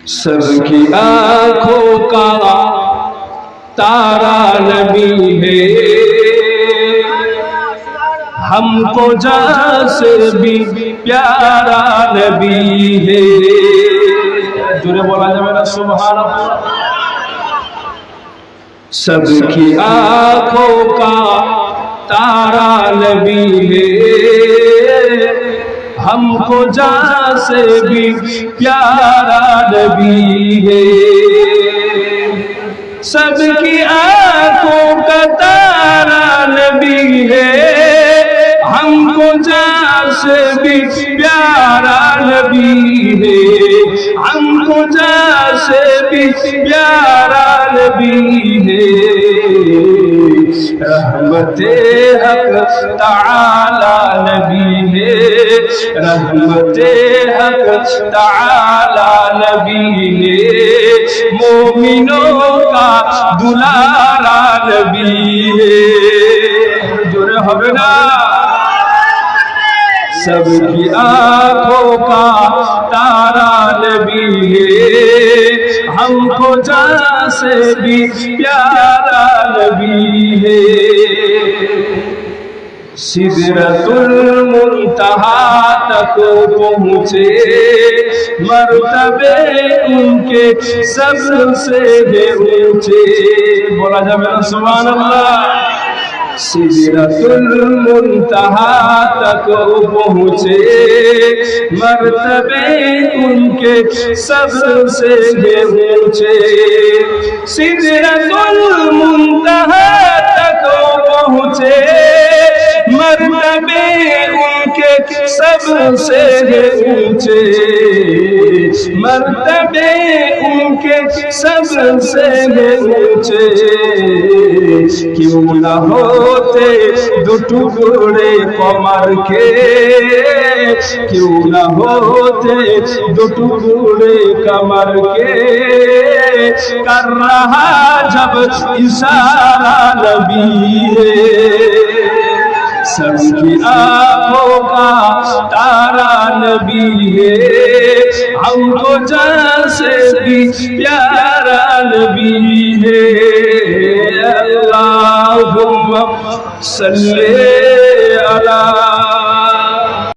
سب کی آنکھوں کا تارا نبی ہے، ہم کو جان سے بھی پیارا نبی ہے۔ جوڑے بولا جائے میرا سبحان اللہ۔ سب کی آنکھوں کا تارا نبی ہے، ہم کو جان سے بھی پیارا نبی ہے۔ سب کی آنکھوں کا تارا نبی ہے، ہم کو جان سے بھی پیارا نبی ہے، ہم کو جان سے بھی پیارا نبی ہے۔ رحمت حق تعالی نبی ہے، رحمت حق تعالی نبی ہے، مومنوں کا دلارا نبی ہے۔ جڑے ہوئے نا۔ سب کی آنکھوں کا تارا نبی ہے، ہم کو جان سے بھی پیارا نبی ہے۔ سدرۃ المنتہا تک پہنچے، مرتبے ان کے سب سے اونچے۔ بولا جائے میرا سبحان اللہ۔ سدرۃ المنتہا تک پہنچے، مرتبے ان کے سب سے اونچے۔ سدرۃ المنتہا تک پہنچے، مرتبے ان کے سب سے اونچے، مرتبے ان کے سب سے اونچے۔ کیوں نہ ہوتے دو ٹکڑے قمر کے، کیوں نہ ہوتے دو ٹکڑے قمر کے، کر رہا جب اشارہ نبی ہے۔ سب کی آنکھوں کا تارا نبی ہے، ہم کو جان سے بھی پیارا نبی ہے۔ اللہم صلی